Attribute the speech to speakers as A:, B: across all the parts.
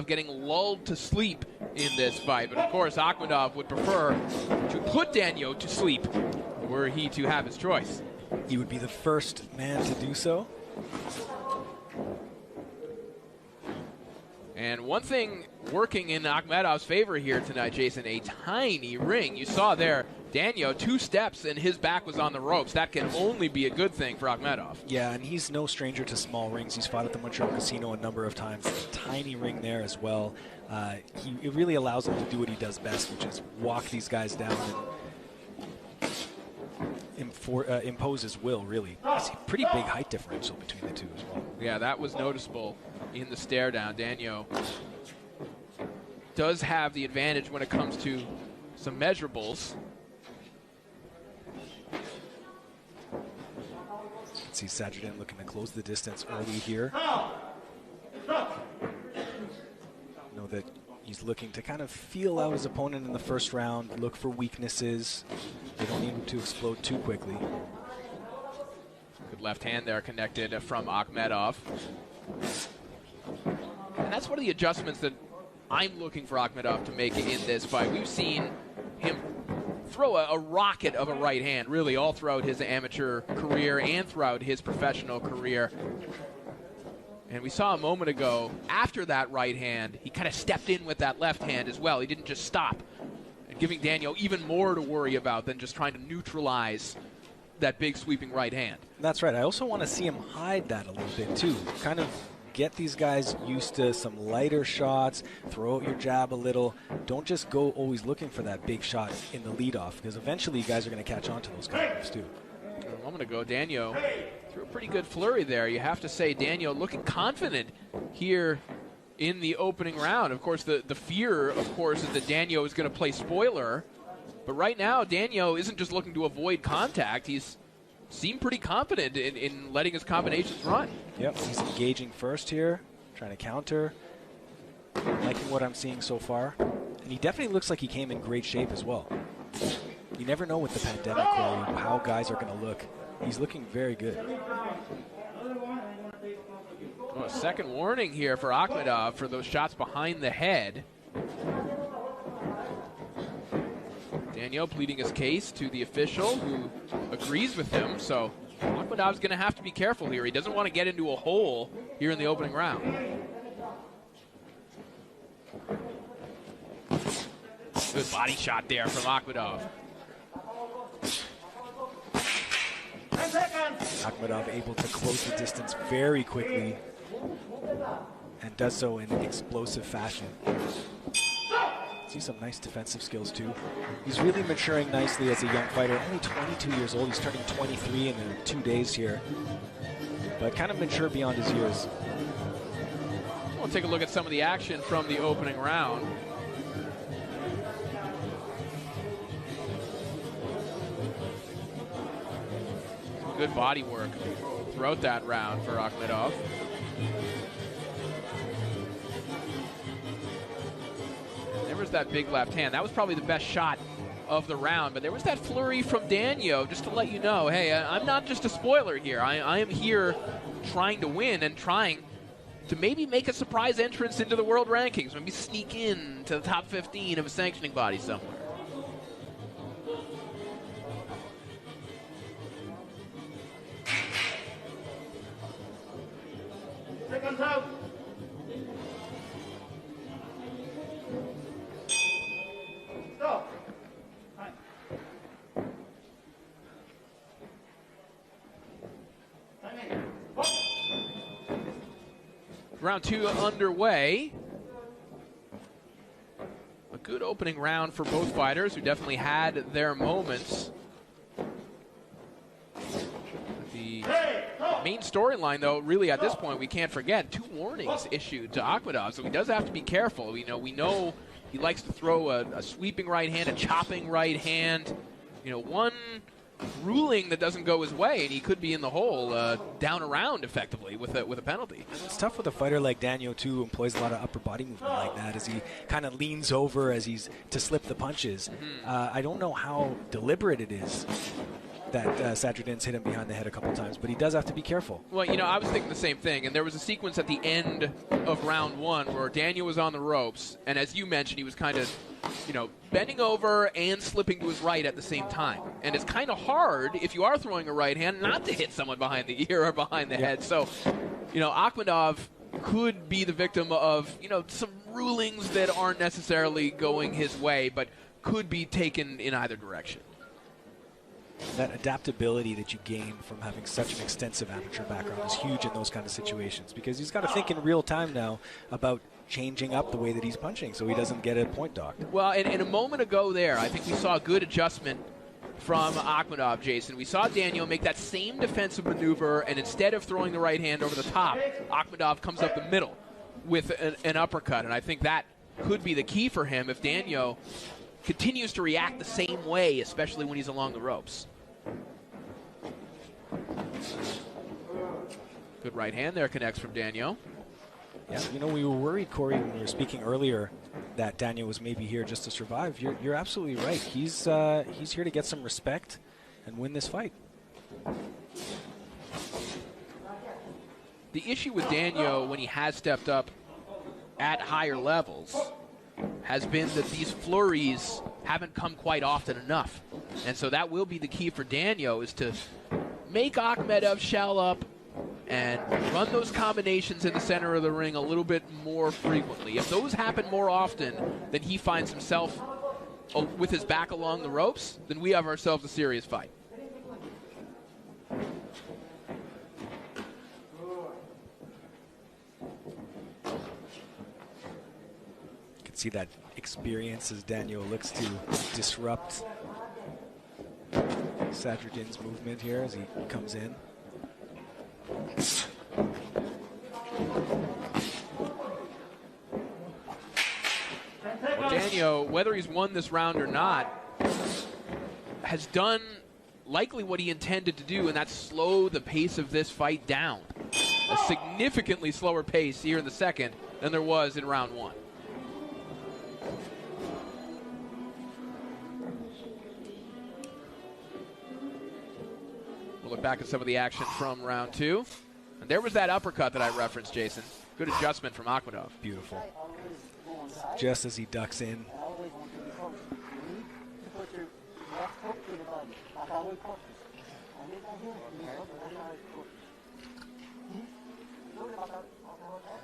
A: of getting lulled to sleep in this fight. But of course, Akhmedov would prefer to put Danyo to sleep were he to have his choice.
B: He would be the first man to do so.
A: And one thing working in Akhmedov's favor here tonight, Jason, a tiny ring. You saw there, Danyo, 2 steps and his back was on the ropes. That can only be a good thing for Akhmedov.
B: Yeah, and he's no stranger to small rings. He's fought at the Montreal Casino a number of times. There's a tiny ring there as well. It really allows him to do what he does best, which is walk these guys down and impose his will, really. It's a pretty big height differential between the two as well.
A: Yeah, that was noticeable in the stare down. Danyo does have the advantage when it comes to some measurables.
B: Let's see Sadriddin looking to close the distance early here. Know that he's looking to kind of feel out his opponent in the first round, look for weaknesses. They don't need him to explode too quickly.
A: Good left hand there connected from Akhmedov. And that's one of the adjustments that I'm looking for Akhmedov to make in this fight. We've seen him throw a rocket of a right hand, really, all throughout his amateur career and throughout his professional career. And we saw a moment ago, after that right hand, he kind of stepped in with that left hand as well. He didn't just stop, and giving Danyo even more to worry about than just trying to neutralize that big sweeping right hand.
B: That's right. I also want to see him hide that a little bit, too. Kind of get these guys used to some lighter shots, throw out your jab a little. Don't just go always looking for that big shot in the leadoff, because eventually you guys are going to catch on to those kind of moves, too.
A: A moment ago, Danyo threw a pretty good flurry there. You have to say Danyo looking confident here in the opening round. Of course, the fear, of course, is that Danyo is going to play spoiler. But right now, Danyo isn't just looking to avoid contact. He's seemed pretty confident in letting his combinations run.
B: Yep, he's engaging first here, trying to counter. Liking what I'm seeing so far. And he definitely looks like he came in great shape as well. You never know with the pandemic, how guys are going to look. He's looking very good.
A: Oh, a second warning here for Akhmedov for those shots behind the head. Danyo pleading his case to the official who agrees with him, so Akhmedov's going to have to be careful here. He doesn't want to get into a hole here in the opening round. Good body shot there from Akhmedov.
B: Akhmedov able to close the distance very quickly and does so in explosive fashion. See some nice defensive skills too. He's really maturing nicely as a young fighter. Only 22 years old. He's turning 23 in 2 days here. But kind of mature beyond his years.
A: We'll take a look at some of the action from the opening round. Good body work throughout that round for Akhmedov. There was that big left hand. That was probably the best shot of the round, but there was that flurry from Danyo just to let you know, hey, I'm not just a spoiler here. I am here trying to win and trying to maybe make a surprise entrance into the world rankings, maybe sneak in to the top 15 of a sanctioning body somewhere.
C: Seconds out. Stop.
A: Round 2 underway. A good opening round for both fighters who definitely had their moments. The main storyline, though, really at this point, we can't forget 2 warnings issued to Akhmedov, so he does have to be careful. We know he likes to throw a sweeping right hand, a chopping right hand. One ruling that doesn't go his way, and he could be in the hole down around effectively with a penalty.
B: It's tough with a fighter like Danyo too, who employs a lot of upper body movement like that, as he kind of leans over as he's to slip the punches. I don't know how deliberate it is. that Sadriddin's hit him behind the head a couple times, but he does have to be careful.
A: Well, you know, I was thinking the same thing, and there was a sequence at the end of round one where Danyo was on the ropes, and as you mentioned, he was kind of, you know, bending over and slipping to his right at the same time. And it's kind of hard, if you are throwing a right hand, not to hit someone behind the ear or behind the head. So, you know, Akhmedov could be the victim of, you know, some rulings that aren't necessarily going his way, but could be taken in either direction.
B: That adaptability that you gain from having such an extensive amateur background is huge in those kind of situations, because he's got to think in real time now about changing up the way that he's punching so he doesn't get a point docked.
A: Well, and a moment ago there, I think we saw a good adjustment from Akhmedov, Jason. We saw Danyo make that same defensive maneuver, and instead of throwing the right hand over the top, Akhmedov comes up the middle with an uppercut, and I think that could be the key for him if Danyo continues to react the same way, especially when he's along the ropes. Good right hand there, connects from Danyo.
B: Yeah, you know, we were worried, Corey, when we were speaking earlier that Danyo was maybe here just to survive. You're absolutely right. He's here to get some respect and win this fight.
A: The issue with Danyo when he has stepped up at higher levels has been that these flurries haven't come quite often enough. And so that will be the key for Danyo, is to make Akhmedov shell up and run those combinations in the center of the ring a little bit more frequently. If those happen more often, then he finds himself with his back along the ropes, then we have ourselves a serious fight.
B: See that experience as Danyo looks to disrupt Sadriddin's movement here as he comes in.
A: Well, Danyo, whether he's won this round or not, has done likely what he intended to do, and that's slow the pace of this fight down. A significantly slower pace here in the second than there was in round one. Look back at some of the action from round two. And there was that uppercut that I referenced, Jason. Good adjustment from Akhmedov.
B: Beautiful. Just as he ducks in.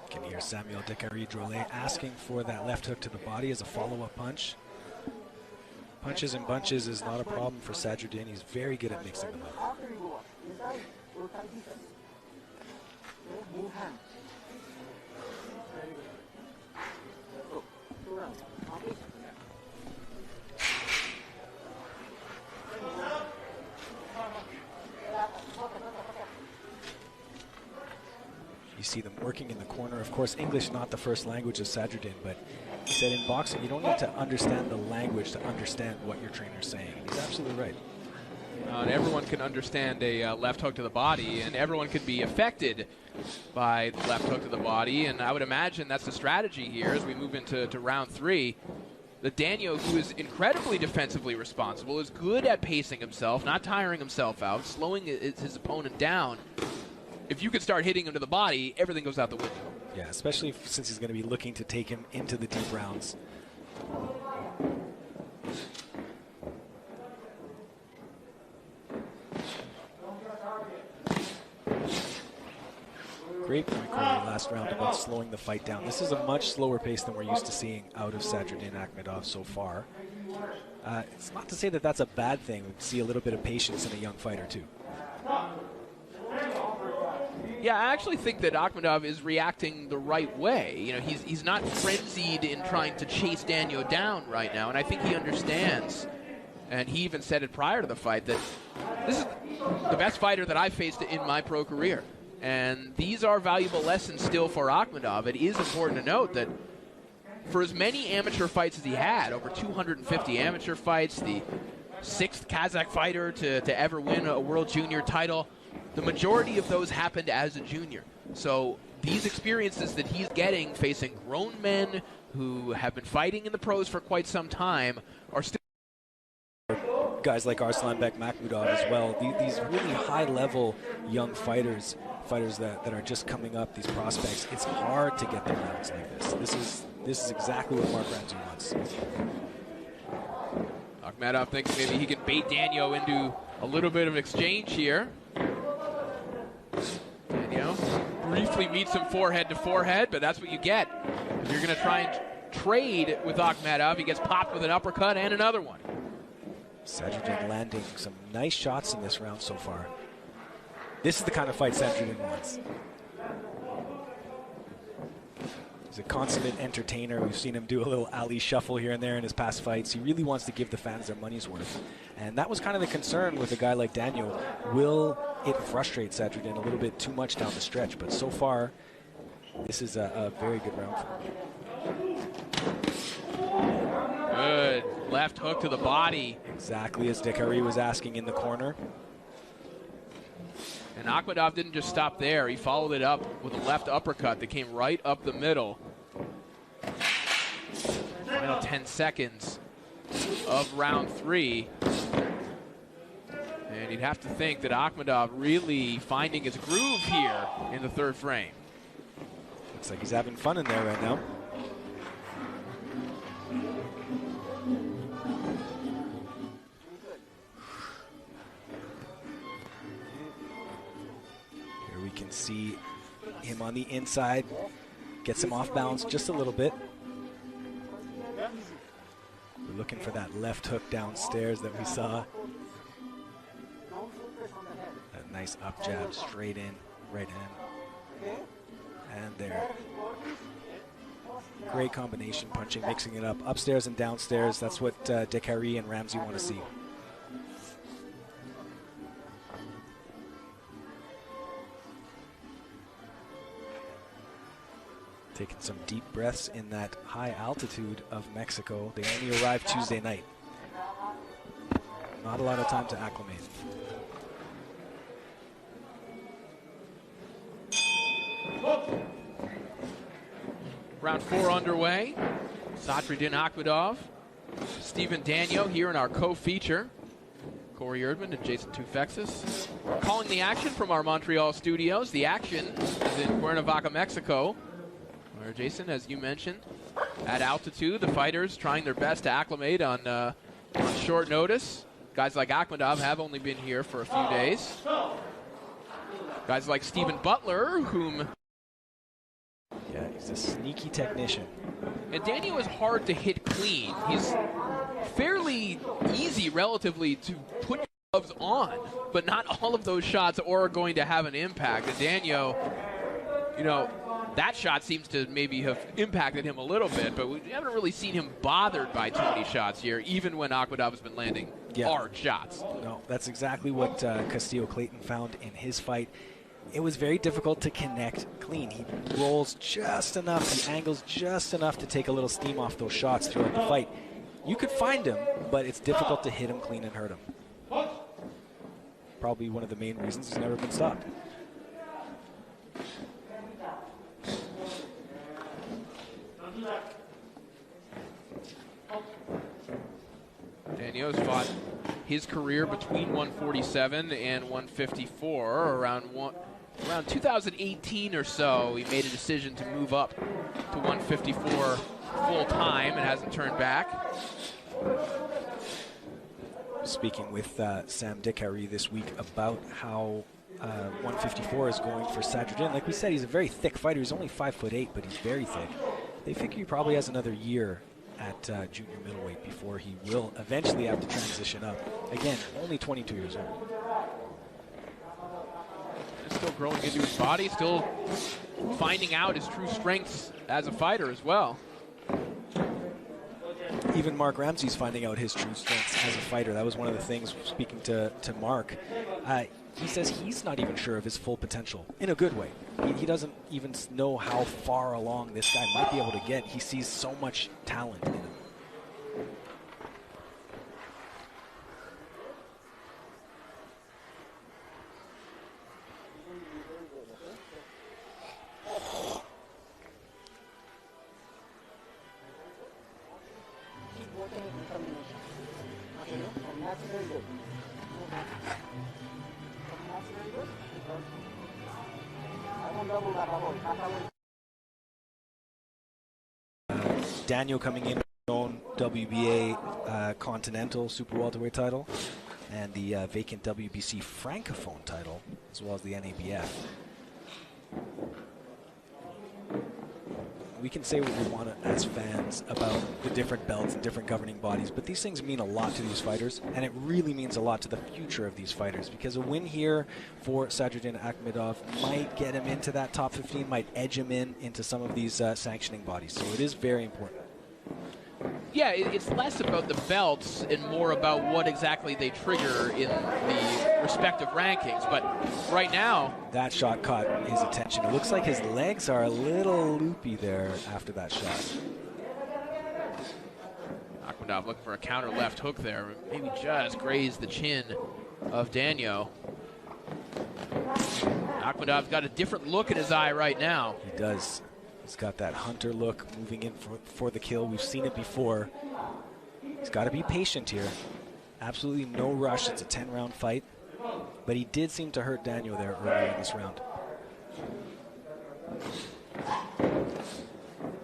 B: Can hear Samuel Decari-Drolet asking for that left hook to the body as a follow-up punch. Punches and bunches is not a problem for Sadriddin. He's very good at mixing them up. You see them working in the corner. Of course, English not the first language of Sadriddin, but he said in boxing, you don't need to understand the language to understand what your trainer's saying. He's absolutely right.
A: And everyone can understand a left hook to the body, and everyone can be affected by the left hook to the body, and I would imagine that's the strategy here as we move into round three. The Danyo, who is incredibly defensively responsible, is good at pacing himself, not tiring himself out, slowing his opponent down. If you could start hitting him to the body, everything goes out the window.
B: Yeah, especially since he's going to be looking to take him into the deep rounds. Great point, Corey, last round about slowing the fight down. This is a much slower pace than we're used to seeing out of Sadriddin Akhmedov so far. It's not to say that that's a bad thing. We see a little bit of patience in a young fighter, too.
A: Yeah, I actually think that Akhmedov is reacting the right way. You know, he's not frenzied in trying to chase Danyo down right now, and I think he understands. And he even said it prior to the fight that this is the best fighter that I've faced in my pro career. And these are valuable lessons still for Akhmedov. It is important to note that for as many amateur fights as he had, over 250 amateur fights, the 6th Kazakh fighter to ever win a World Junior title, the majority of those happened as a junior. So these experiences that he's getting facing grown men who have been fighting in the pros for quite some time are still
B: guys like Arslanbek Makhmudov as well. These really high-level young fighters that are just coming up, these prospects, it's hard to get them rounds like this. This is exactly what Mark Ramsey wants.
A: Akhmedov thinks maybe he can bait Danyo into a little bit of an exchange here. Danyo briefly meets him forehead to forehead, but that's what you get. If you're going to try and trade with Akhmedov, he gets popped with an uppercut and another one.
B: Sadriddin landing some nice shots in this round so far. This is the kind of fight Sadriddin wants. He's a consummate entertainer. We've seen him do a little Ali shuffle here and there in his past fights. He really wants to give the fans their money's worth. And that was kind of the concern with a guy like Danyo. Will it frustrate Sadriddin a little bit too much down the stretch? But so far, this is a very good round for him.
A: Good left hook to the body.
B: Exactly as Dekari was asking in the corner.
A: And Akhmedov didn't just stop there. He followed it up with a left uppercut that came right up the middle. Final 10 seconds of round 3. And you'd have to think that Akhmedov really finding his groove here in the third frame.
B: Looks like he's having fun in there right now. Here we can see him on the inside. Gets him off balance just a little bit. We're looking for that left hook downstairs that we saw. That nice up jab straight in, right hand. And there. Great combination punching, mixing it up upstairs and downstairs. That's what Dekari and Ramsey want to see. Taking some deep breaths in that high altitude of Mexico. They only arrived Tuesday night. Not a lot of time to acclimate.
A: Round 4 underway. Sadriddin Akhmedov, Stefen Danьо here in our co-feature. Corey Erdman and Jason Tufexis. Calling the action from our Montreal studios. The action is in Cuernavaca, Mexico, where Jason, as you mentioned, at altitude, the fighters trying their best to acclimate on short notice. Guys like Akhmedov have only been here for a few days. Guys like Stephen Butler, whom...
B: Yeah, he's a sneaky technician.
A: And Danyo is hard to hit clean. He's fairly easy relatively to put gloves on, but not all of those shots are going to have an impact. And Danyo, you know, that shot seems to maybe have impacted him a little bit, but we haven't really seen him bothered by too many shots here, even when Akhmedov has been landing hard shots.
B: No, that's exactly what Castillo Clayton found in his fight. It was very difficult to connect clean. He rolls just enough, he angles just enough to take a little steam off those shots throughout the fight. You could find him, but it's difficult to hit him clean and hurt him. Probably one of the main reasons he's never been stopped.
A: Danyo's fought his career between 147 and 154. Around 2018 or so, he made a decision to move up to 154 full-time and hasn't turned back.
B: Speaking with Sam Dekari this week about how 154 is going for Sadriddin. Like we said, he's a very thick fighter. He's only 5'8", but he's very thick. They figure he probably has another year at junior middleweight before he will eventually have to transition up. Again, only 22 years old.
A: Still growing into his body, still finding out his true strengths as a fighter as well.
B: Even Mark Ramsey's finding out his true strengths as a fighter. That was one of the things, speaking to Mark. He says he's not even sure of his full potential, in a good way. He doesn't even know how far along this guy might be able to get. He sees so much talent in him. Danyo coming in with his own WBA Continental Super Welterweight title and the vacant WBC Francophone title, as well as the NABF. We can say what we want as fans about the different belts and different governing bodies, but these things mean a lot to these fighters, and it really means a lot to the future of these fighters, because a win here for Sadriddin Akhmedov might get him into that top 15, might edge him into some of these sanctioning bodies, so it is very important.
A: Yeah, it's less about the belts and more about what exactly they trigger in the respective rankings. But right now,
B: that shot caught his attention. It looks like his legs are a little loopy there after that shot.
A: Akhmedov looking for a counter left hook there. Maybe just grazed the chin of Danyo. Akhmedov's got a different look in his eye right now.
B: He does. He's got that hunter look, moving in for the kill. We've seen it before. He's got to be patient here. Absolutely no rush. It's a 10-round fight. But he did seem to hurt Danyo there earlier in this round.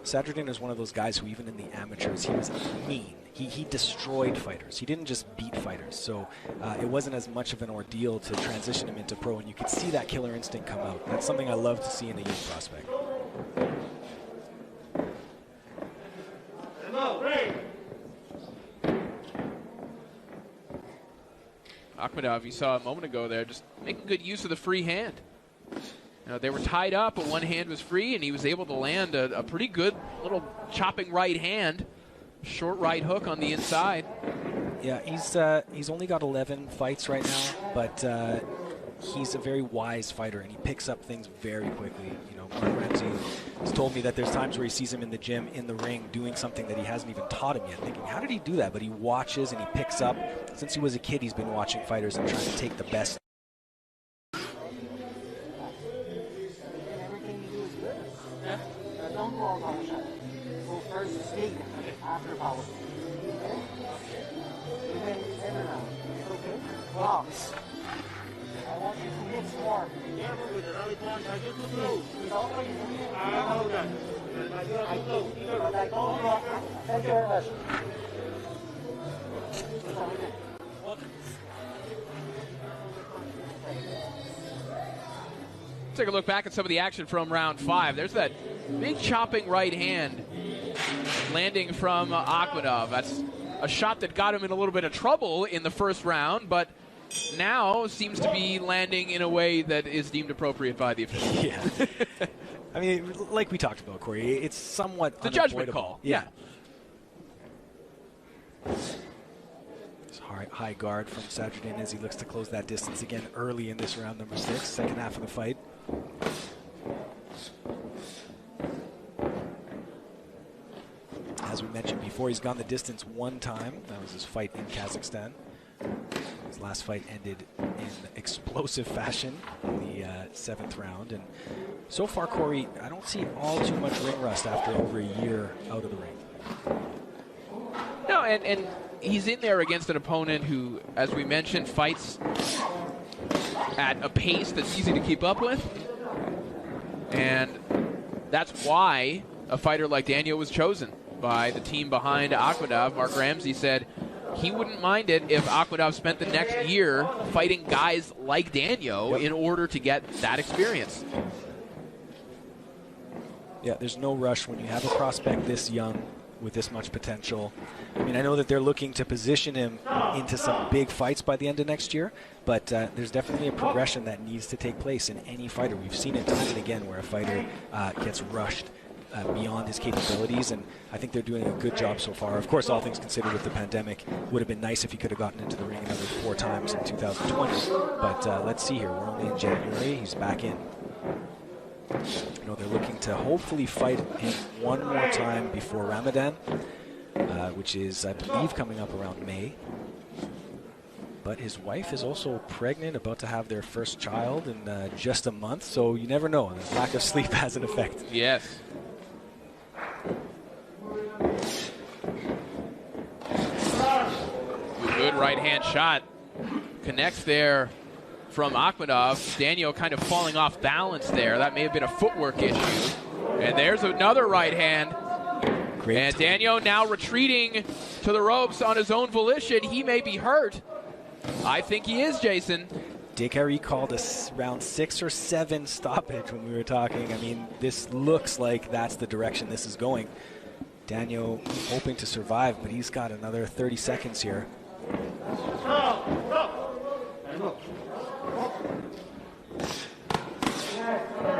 B: Sadriddin is one of those guys who, even in the amateurs, he was mean. He destroyed fighters. He didn't just beat fighters. So it wasn't as much of an ordeal to transition him into pro, and you could see that killer instinct come out. That's something I love to see in a young prospect.
A: Akhmedov, you saw a moment ago there, just making good use of the free hand. You know, they were tied up, but one hand was free, and he was able to land a pretty good little chopping right hand, short right hook on the inside.
B: Yeah, he's only got 11 fights right now, but he's a very wise fighter, and he picks up things very quickly. You know, Mark Ramsey has told me that there's times where he sees him in the gym, in the ring, doing something that he hasn't even taught him yet, thinking, how did he do that? But he watches and he picks up. Since he was a kid, he's been watching fighters and trying to take the best.
C: Don't go out on shot. Go first, sneak, after power. You win every round. Okay? Box. I want you to mix more. Careful with the rally punch. I get too slow. He's always I know that. I know. But I don't block. Thank you very much.
A: Take a look back at some of the action from round 5. There's that big chopping right hand landing from Akhmedov. That's a shot that got him in a little bit of trouble in the first round, but now seems to be landing in a way that is deemed appropriate by the officials.
B: Yeah. I mean, like we talked about, Corey, it's somewhat
A: the judgment call.
B: Yeah. High guard from Sadriddin as he looks to close that distance again early in this round number 6, second half of the fight. As we mentioned before, he's gone the distance one time. That was his fight in Kazakhstan. His last fight ended in explosive fashion in the 7th round. And so far, Corey, I don't see all too much ring rust after over a year out of the ring.
A: No, and he's in there against an opponent who, as we mentioned, fights at a pace that's easy to keep up with. And that's why a fighter like Danyo was chosen by the team behind Akhmedov. Mark Ramsey said he wouldn't mind it if Akhmedov spent the next year fighting guys like Danyo in order to get that experience.
B: Yeah, there's no rush when you have a prospect this young with this much potential. I mean, I know that they're looking to position him into some big fights by the end of next year, but there's definitely a progression that needs to take place in any fighter. We've seen it time and again where a fighter gets rushed beyond his capabilities, and I think they're doing a good job so far. Of course, all things considered with the pandemic, would have been nice if he could have gotten into the ring another 4 times in 2020, but let's see here. We're only in January. He's back in. You know, they're looking to hopefully fight him one more time before Ramadan, which is, I believe, coming up around May. But his wife is also pregnant, about to have their first child in just a month, so you never know. The lack of sleep has an effect.
A: Yes. Good right hand shot. Connects there from Akhmedov. Danyo kind of falling off balance there. That may have been a footwork issue. And there's another right hand.
B: Great.
A: And Danyo now retreating to the ropes on his own volition. He may be hurt. I think he is, Jason.
B: Dick Harry called a round 6 or 7 stoppage when we were talking. I mean, this looks like that's the direction this is going. Danyo hoping to survive, but he's got another 30 seconds here.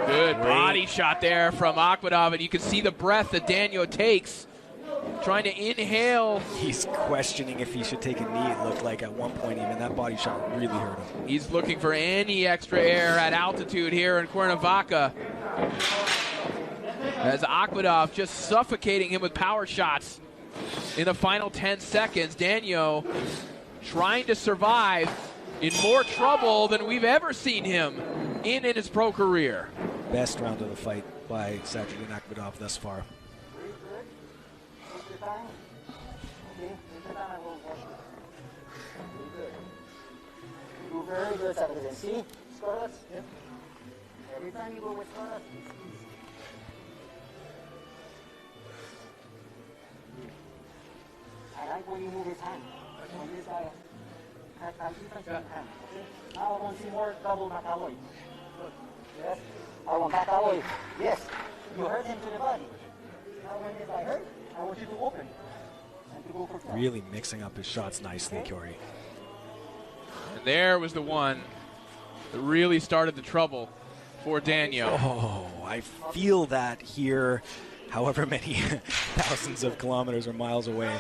A: Good body shot there from Akhmedov, and you can see the breath that Danyo takes, trying to inhale.
B: He's questioning if he should take a knee, it looked like at one point even. That body shot really hurt him.
A: He's looking for any extra air at altitude here in Cuernavaca, as Akhmedov just suffocating him with power shots in the final 10 seconds. Danyo trying to survive, in more trouble than we've ever seen him in his pro career.
B: Best round of the fight by Sadriddin Akhmedov thus far.
C: Very good, Sadriddin. See? Scoreless? Yep. Every time you go with scoreless, I like when you move his hand. When this guy has different hand. Okay? Now I want to see more double Mataloy. Yes. I want Mataloy. Yes. You hurt him to the body. Now when this guy hurt, I want you to open. And to go for top.
B: Really mixing up his shots nicely, Corey.
A: And there was the one that really started the trouble for Danyo.
B: Oh, I feel that here, however many thousands of kilometers or miles away.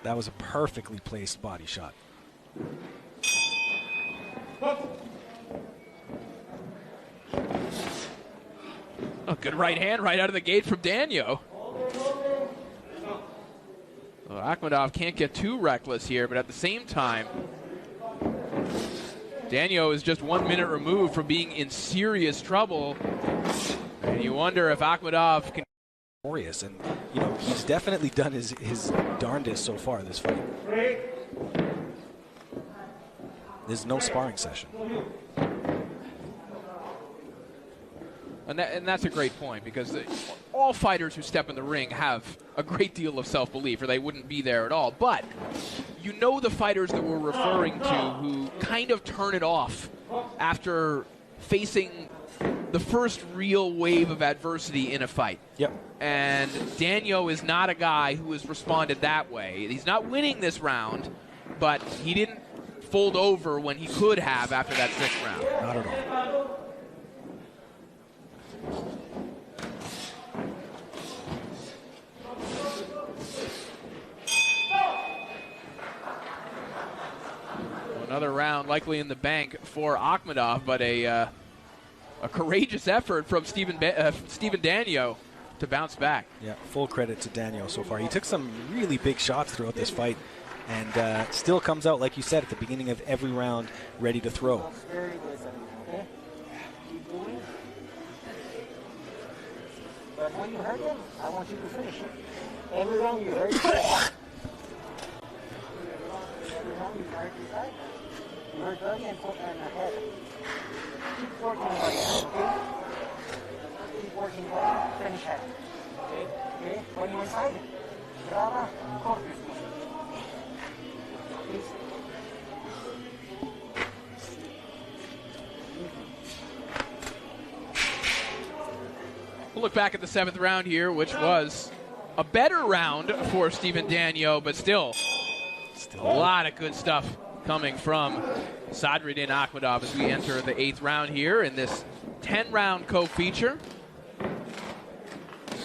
B: That was a perfectly placed body shot.
A: A good right hand right out of the gate from Danyo. Well, Akhmedov can't get too reckless here, but at the same time, Danyo is just 1 minute removed from being in serious trouble. And you wonder if Akhmedov can...
B: And, you know, he's definitely done his darndest so far this fight. There's no sparring session.
A: And that's a great point, because all fighters who step in the ring have a great deal of self-belief, or they wouldn't be there at all. But you know the fighters that we're referring to who kind of turn it off after facing the first real wave of adversity in a fight.
B: Yep.
A: And Danyo is not a guy who has responded that way. He's not winning this round, but he didn't fold over when he could have after that 6th round.
B: Not at all.
A: Another round likely in the bank for Akhmedov, but a courageous effort from Stefan Danyo to bounce back.
B: Yeah, full credit to Danyo so far. He took some really big shots throughout this fight, and still comes out, like you said, at the beginning of every round, ready to throw.
C: Very good, okay? Keep going. But when you hurt him, I want you to finish it. Every round you hurt him. Every round you hurt his side. You hurt body and head. Keep working body, okay? Keep working body, finish head. Okay? When you're inside, graba, corpus. Please.
A: We'll look back at the 7th round here, which was a better round for Stefan Danyo, but still a lot of good stuff coming from Sadriddin Akhmedov as we enter the 8th round here in this 10-round co-feature.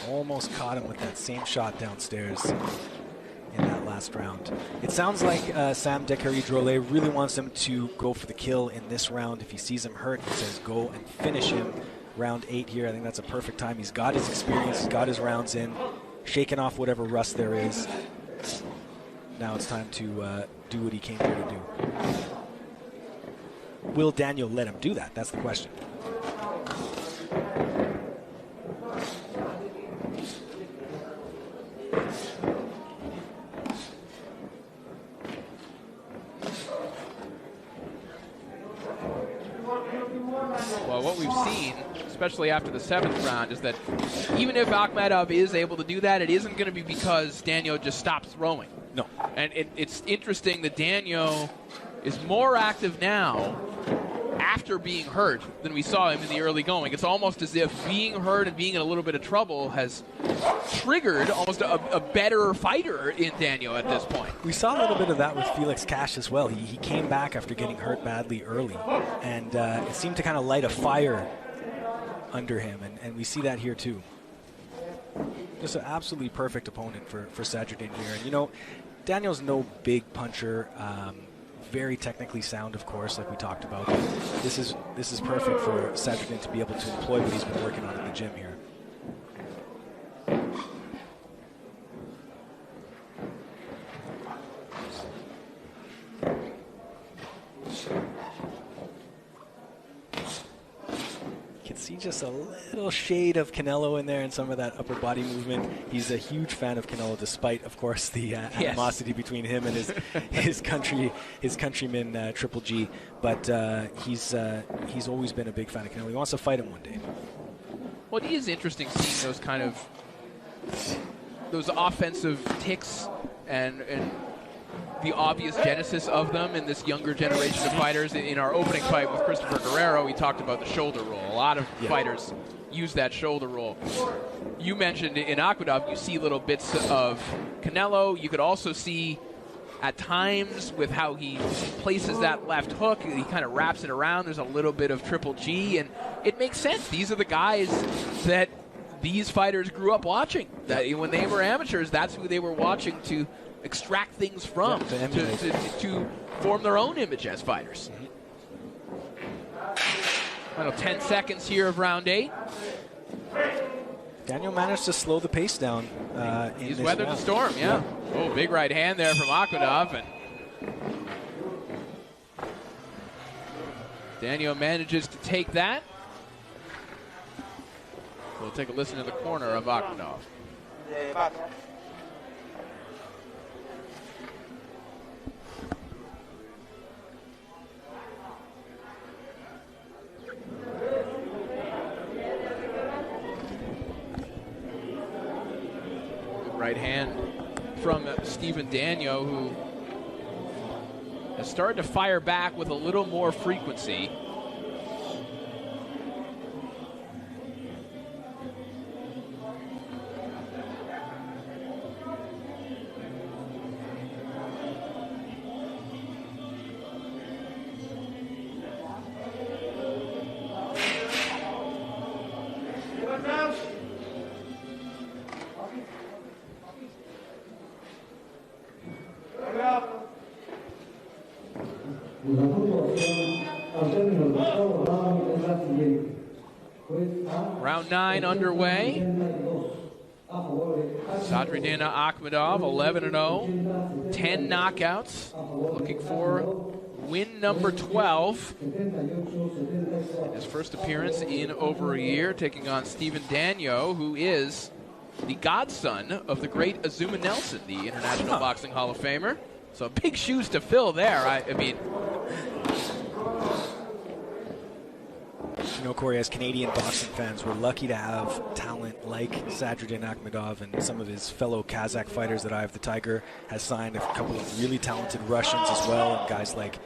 B: Almost caught him with that same shot downstairs in that last round. It sounds like Sam Dekari-Drolet really wants him to go for the kill in this round. If he sees him hurt, he says go and finish him. Round 8 here, I think that's a perfect time. He's got his experience, he's got his rounds in, shaking off whatever rust there is. Now it's time to do what he came here to do. Will Danyo let him do that? That's the question.
A: especially after the 7th round, is that even if Akhmedov is able to do that, it isn't going to be because Danyo just stops throwing.
B: No.
A: And it's interesting that Danyo is more active now after being hurt than we saw him in the early going. It's almost as if being hurt and being in a little bit of trouble has triggered almost a better fighter in Danyo at this point.
B: We saw a little bit of that with Felix Cash as well. He came back after getting hurt badly early, and it seemed to kind of light a fire under him, and we see that here too. Just an absolutely perfect opponent for Sadriddin here. And you know, Danyo's no big puncher. Very technically sound, of course, like we talked about. This is perfect for Sadriddin to be able to employ what he's been working on in the gym here. You can see just a little shade of Canelo in there and some of that upper body movement. He's a huge fan of Canelo, despite, of course, the animosity between him and his countryman Triple G. But he's always been a big fan of Canelo. He wants to fight him one day.
A: Well, it is interesting seeing those offensive ticks and the obvious genesis of them in this younger generation of fighters. In our opening fight with Christopher Guerrero, we talked about the shoulder roll. A lot of fighters use that shoulder roll. You mentioned in Akhmedov, you see little bits of Canelo. You could also see at times with how he places that left hook, he kind of wraps it around. There's a little bit of Triple G, and it makes sense. These are the guys that these fighters grew up watching. That when they were amateurs, that's who they were watching to extract things from, to form their own image as fighters. Final 10 seconds here of round 8.
B: Danyo managed to slow the pace down.
A: He's weathered the storm, yeah. Oh, big right hand there from Akhmedov, and Danyo manages to take that. We'll take a listen to the corner of Akhmedov. Right hand from Stefen Danьо, who has started to fire back with a little more frequency. Round 9 underway. Sadriddin Akhmedov, 11-0, 10 knockouts, looking for win number 12. His first appearance in over a year, taking on Stefen Danьo, who is the godson of the great Azuma Nelson, the International Boxing Hall of Famer. So big shoes to fill there. I mean,
B: you know, Corey, as Canadian boxing fans, we're lucky to have talent like Sadriddin Akhmedov and some of his fellow Kazakh fighters that the Tiger has signed, a couple of really talented Russians as well, and guys like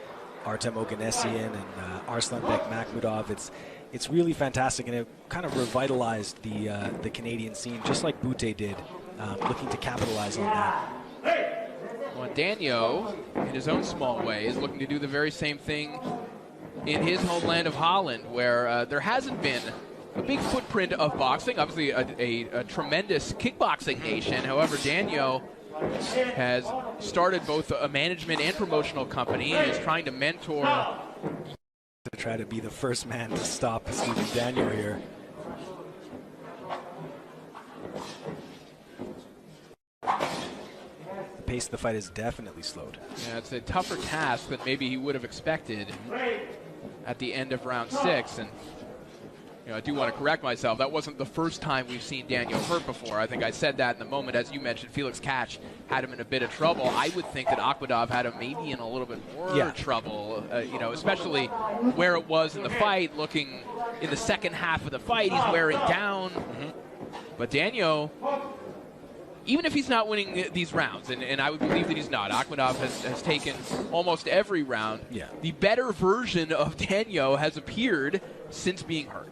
B: Artem Oganessian and Arslanbek Makhmudov. It's really fantastic, and it kind of revitalized the Canadian scene, just like Butte did, looking to capitalize on that.
A: Well, Danyo, in his own small way, is looking to do the very same thing in his homeland of Holland, where there hasn't been a big footprint of boxing. Obviously, a tremendous kickboxing nation. However, Danyo has started both a management and promotional company and is trying to mentor.
B: To try to be the first man to stop Stefen Danьo here. The pace of the fight is definitely slowed.
A: Yeah, it's a tougher task than maybe he would have expected at the end of round 6. And I do want to correct myself. That wasn't the first time we've seen Danyo hurt before. I think I said that in the moment. As you mentioned, Felix Catch had him in a bit of trouble. I would think that Akhmedov had him maybe in a little bit more trouble, especially where it was in the fight, looking in the second half of the fight. He's wearing down. But Danyo, even if he's not winning these rounds, and I would believe that he's not, Akhmedov has taken almost every round.
B: Yeah.
A: The better version of Danyo has appeared since being hurt.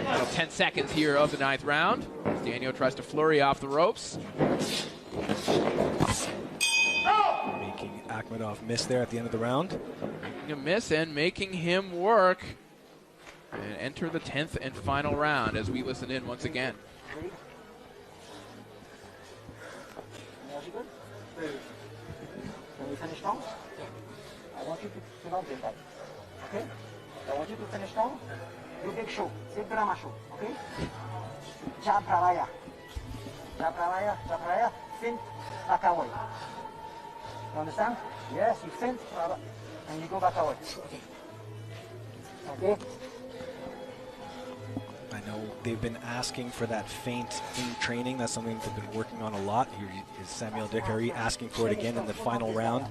A: Final 10 seconds here of the 9th round. Danyo tries to flurry off the ropes.
B: Making Akhmedov miss there at the end of the round.
A: Making a miss and making him work. And enter the 10th and final round as we listen in once again.
C: When we finish strong, I want you to not get that. Okay? I want you to finish strong. Do big show. Big drama show. Okay? Jab pralaya. Jab pralaya. Jab pralaya. Fint. Back away. You understand? Yes, you fint. And you go back away. Okay?
B: I know they've been asking for that feint in training. That's something they've been working on a lot. Here is Samuel Dekari asking for it again in the final round.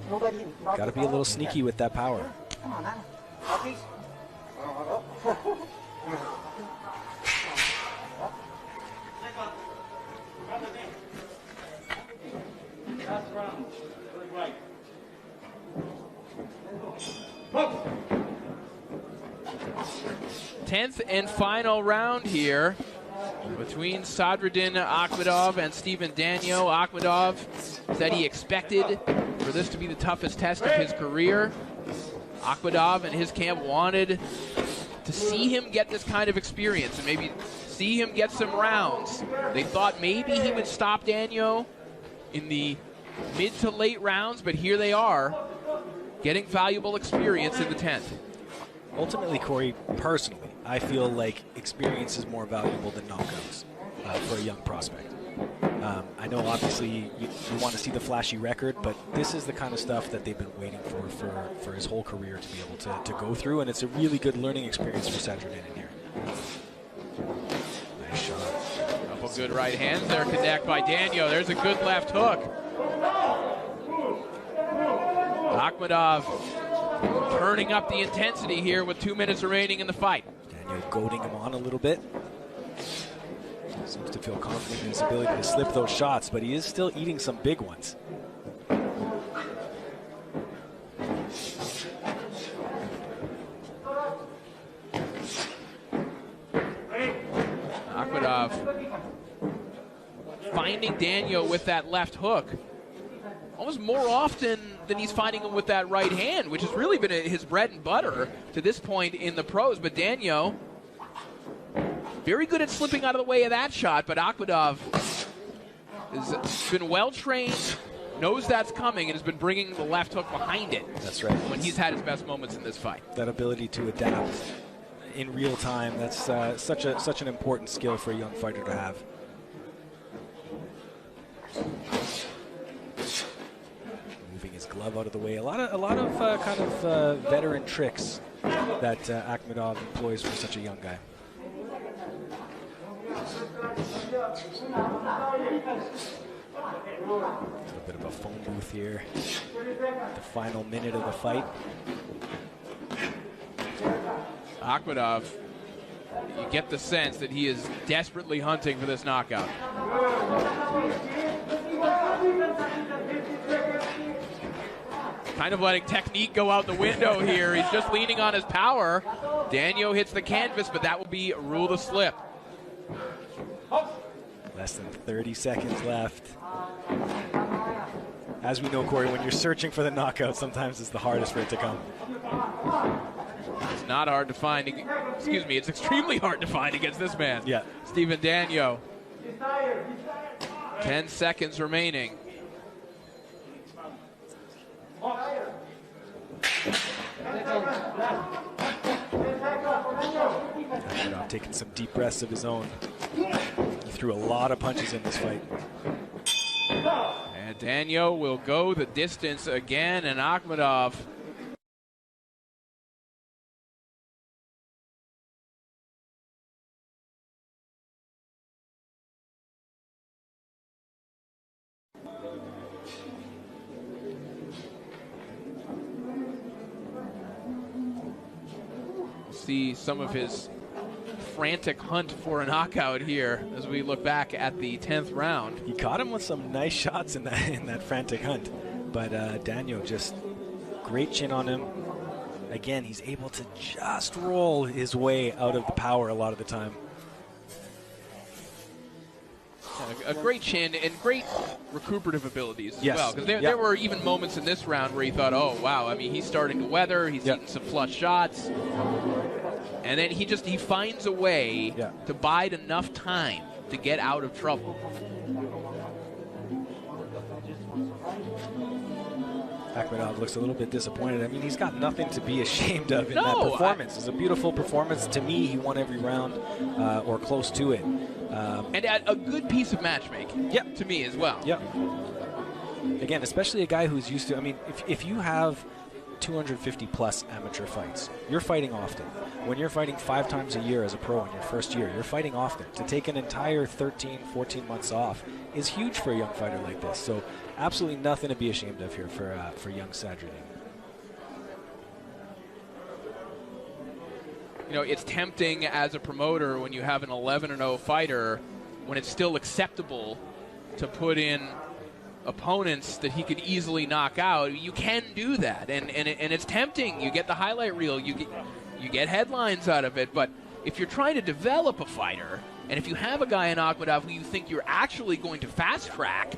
B: Got to be a little sneaky with that power.
C: Come on, man. Okay. Last round.
A: 10th and final round here between Sadriddin Akhmedov and Stefen Danьо. Akhmedov said he expected for this to be the toughest test of his career. Akhmedov and his camp wanted to see him get this kind of experience and maybe see him get some rounds. They thought maybe he would stop Danyo in the mid to late rounds, but here they are getting valuable experience in the 10th.
B: Ultimately, Corey, personally, I feel like experience is more valuable than knockouts for a young prospect. I know obviously you want to see the flashy record, but this is the kind of stuff that they've been waiting for his whole career to be able to go through, and it's a really good learning experience for Sadriddin in here. Nice shot.
A: Couple good right hands there, connect by Danyo. There's a good left hook. Akhmedov turning up the intensity here with 2 minutes remaining in the fight.
B: Danyo goading him on a little bit. Seems to feel confident in his ability to slip those shots, but he is still eating some big ones.
A: Akhmedov finding Danyo with that left hook almost more often than he's finding him with that right hand, which has really been his bread and butter to this point in the pros. But Danyo, very good at slipping out of the way of that shot, but Akhmedov has been well-trained, knows that's coming, and has been bringing the left hook behind it.
B: That's right.
A: When he's had his best moments in this fight.
B: That ability to adapt in real time, that's such an important skill for a young fighter to have. Moving his glove out of the way. A lot of veteran tricks that Akhmedov employs for such a young guy. A little bit of a phone booth here. The final minute of the fight.
A: Akhmedov, you get the sense that he is desperately hunting for this knockout. Kind of letting technique go out the window here. He's just leaning on his power. Danyo hits the canvas, but that will be a rule to slip.
B: Less than 30 seconds left. As we know, Corey, when you're searching for the knockout, sometimes it's the hardest for it to come.
A: It's not hard to find. Excuse me, it's extremely hard to find against this man.
B: Yeah.
A: Stefen Danьo. 10 seconds remaining.
B: Akhmedov taking some deep breaths of his own. He threw a lot of punches in this fight.
A: And Danyo will go the distance again, and Akhmedov see some of his frantic hunt for a knockout here as we look back at the 10th round.
B: He caught him with some nice shots in that frantic hunt, but Danyo just great chin on him. Again, he's able to just roll his way out of the power a lot of the time.
A: A great chin and great recuperative abilities as
B: yes.
A: well. Because there were even moments in this round where you thought, oh, wow, I mean, he's starting to weather. He's eating some flush shots. And then he finds a way to bide enough time to get out of trouble.
B: Akhmedov looks a little bit disappointed. I mean, he's got nothing to be ashamed of in that performance. It's a beautiful performance. To me, he won every round or close to it.
A: And a good piece of matchmaking to me as well.
B: Yep. Again, especially a guy who's used to, I mean, if you have 250-plus amateur fights, you're fighting often. When you're fighting 5 times a year as a pro in your first year, you're fighting often. To take an entire 13, 14 months off is huge for a young fighter like this. So absolutely nothing to be ashamed of here for young Sadriddin.
A: You know, it's tempting as a promoter when you have an 11-0 fighter, when it's still acceptable to put in opponents that he could easily knock out. You can do that, and it's tempting. You get the highlight reel, you get headlines out of it, but if you're trying to develop a fighter, and if you have a guy in Akhmedov who you think you're actually going to fast track,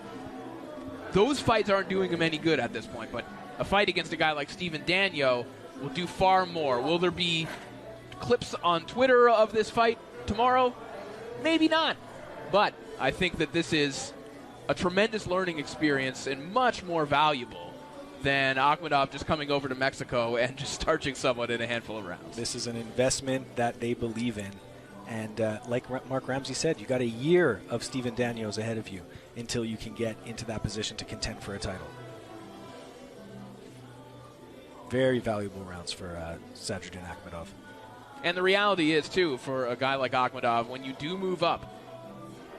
A: those fights aren't doing him any good at this point. But a fight against a guy like Stefen Danьo will do far more. Will there be clips on Twitter of this fight tomorrow? Maybe not. But I think that this is a tremendous learning experience and much more valuable than Akhmedov just coming over to Mexico and just starching someone in a handful of rounds.
B: This is an investment that they believe in. And like Mark Ramsey said, you got a year of Stefen Danьos ahead of you until you can get into that position to contend for a title. Very valuable rounds for Sadriddin Akhmedov.
A: And the reality is, too, for a guy like Akhmedov, when you do move up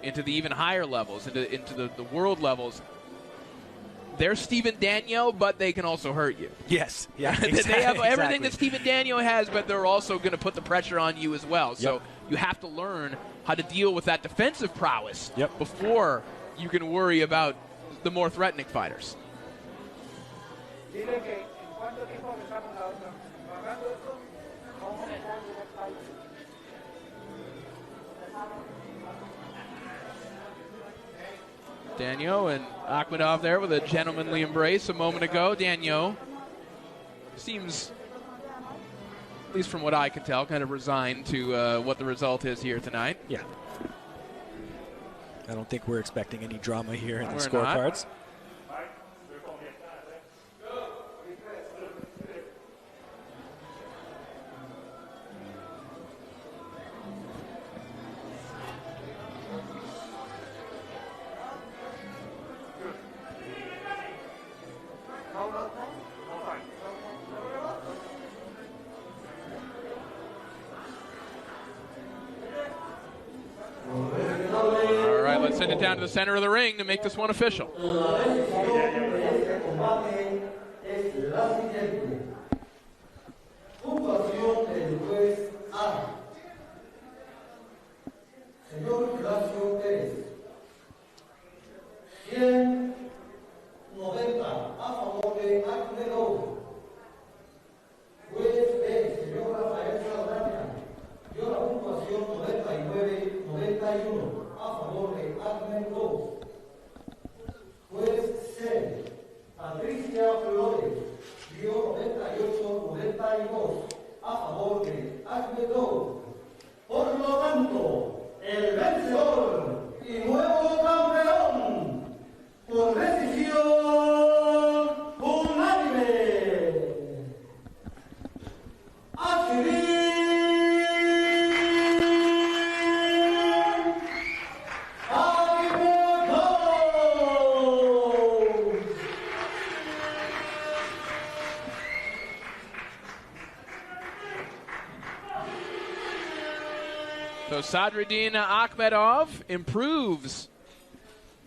A: into the even higher levels, into the world levels, they're Stefen Danьo, but they can also hurt you.
B: Yes. Yeah, exactly,
A: they have everything that Stefen Danьo has, but they're also going to put the pressure on you as well. So you have to learn how to deal with that defensive prowess before you can worry about the more threatening fighters. Danyo and Akhmedov there with a gentlemanly embrace a moment ago. Danyo seems, at least from what I can tell, kind of resigned to what the result is here tonight.
B: Yeah. I don't think we're expecting any drama here in the scorecards.
A: Send it down to the center of the ring to make this one official. So Sadriddin Akhmedov improves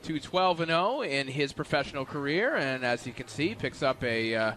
A: to 12-0 in his professional career, and as you can see, picks up a